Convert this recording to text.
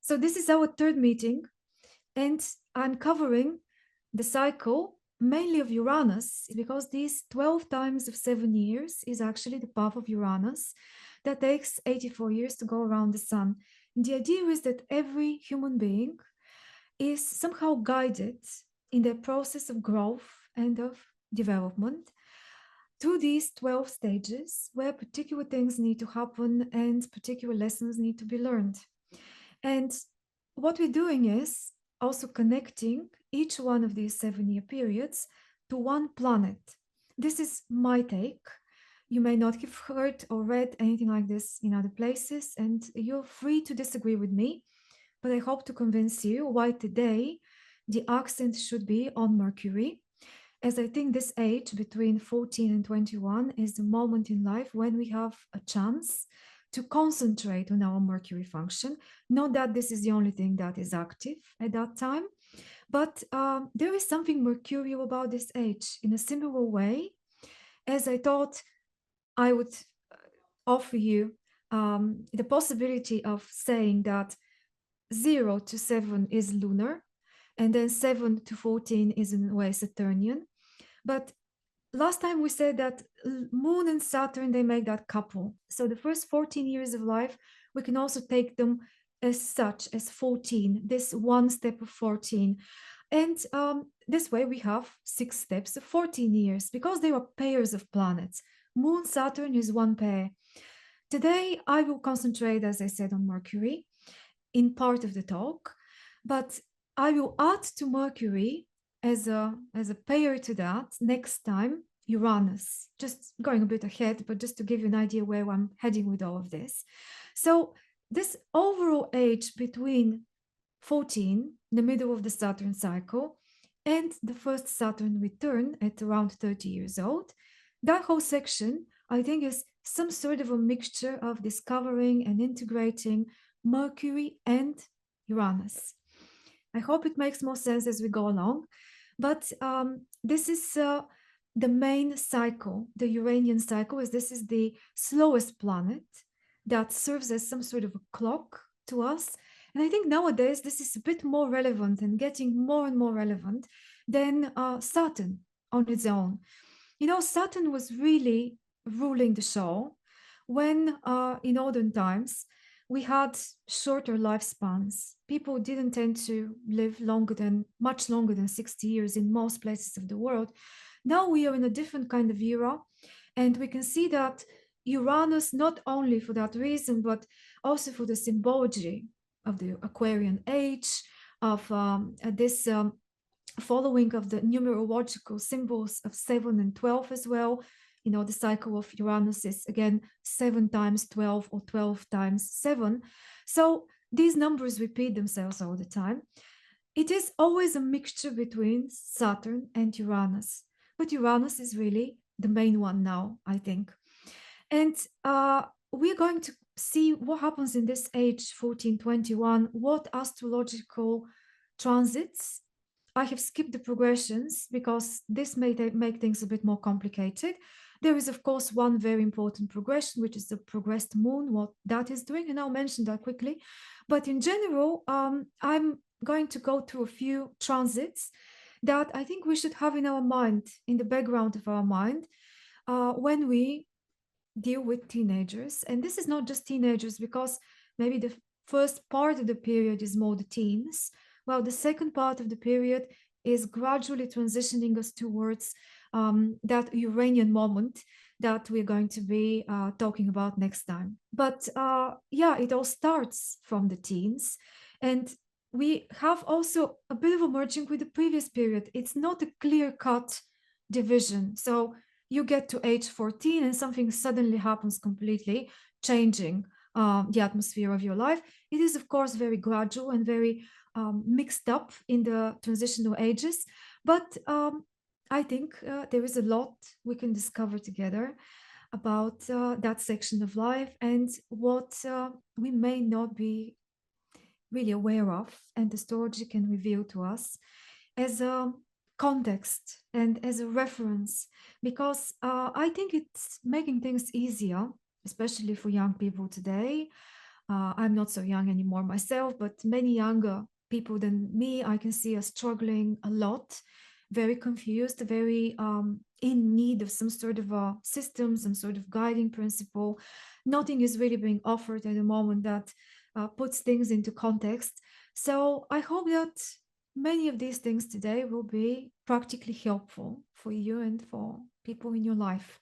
So this is our third meeting, and I'm covering the cycle mainly of Uranus, because these 12 times of 7 years is actually the path of Uranus that takes 84 years to go around the sun. And the idea is that every human being is somehow guided in the process of growth and of development through these 12 stages where particular things need to happen and particular lessons need to be learned. And what we're doing is also connecting each one of these 7 year periods to one planet. This is my take. You may not have heard or read anything like this in other places, and you're free to disagree with me, but I hope to convince you why today the accent should be on Mercury, as I think this age between 14 and 21 is the moment in life when we have a chance to concentrate on our Mercury function. Not that this is the only thing that is active at that time, but there is something mercurial about this age in a similar way as I thought I would offer you the possibility of saying that 0 to 7 is lunar, and then 7 to 14 is in a way Saturnian. But last time we said that Moon and Saturn, they make that couple. So the first 14 years of life, we can also take them as such, as 14, this one step of 14. And this way we have 6 steps of 14 years because they are pairs of planets. Moon, Saturn is one pair. Today, I will concentrate, as I said, on Mercury in part of the talk, but I will add to Mercury as a pair to that next time Uranus. Just going a bit ahead, but just to give you an idea where I'm heading with all of this. So this overall age between 14, the middle of the Saturn cycle, and the first Saturn return at around 30 years old, that whole section, I think, is some sort of a mixture of discovering and integrating Mercury and Uranus. I hope it makes more sense as we go along, but this is the main cycle, the Uranian cycle, as this is the slowest planet that serves as some sort of a clock to us. And I think nowadays this is a bit more relevant and getting more and more relevant than Saturn on its own. You know, Saturn was really ruling the show when in olden times we had shorter lifespans. People didn't tend to live much longer than 60 years in most places of the world. Now we are in a different kind of era, and we can see that Uranus, not only for that reason, but also for the symbology of the Aquarian age, of this following of the numerological symbols of 7 and 12 as well. You know, the cycle of Uranus is again 7 times 12 or 12 times 7. So these numbers repeat themselves all the time. It is always a mixture between Saturn and Uranus, but Uranus is really the main one now, I think. And we're going to see what happens in this age 1421, what astrological transits. I have skipped the progressions because this may make things a bit more complicated. There is, of course, one very important progression, which is the progressed moon, what that is doing, and I'll mention that quickly. But in general, I'm going to go through a few transits that I think we should have in our mind, in the background of our mind, when we deal with teenagers. And this is not just teenagers, because maybe the first part of the period is more the teens, while the second part of the period is gradually transitioning us towards that Uranian moment that we're going to be talking about next time. But yeah, it all starts from the teens. And we have also a bit of a merging with the previous period. It's not a clear-cut division. So you get to age 14 and something suddenly happens, completely changing the atmosphere of your life. It is, of course, very gradual and very mixed up in the transitional ages. But I think there is a lot we can discover together about that section of life and what we may not be really aware of, and astrology can reveal to us as a context and as a reference, because I think it's making things easier, especially for young people today, I'm not so young anymore myself, but many younger people than me, I can see, are struggling a lot, very confused, very in need of some sort of a system, some sort of guiding principle. Nothing is really being offered at the moment that puts things into context. So I hope that many of these things today will be practically helpful for you and for people in your life.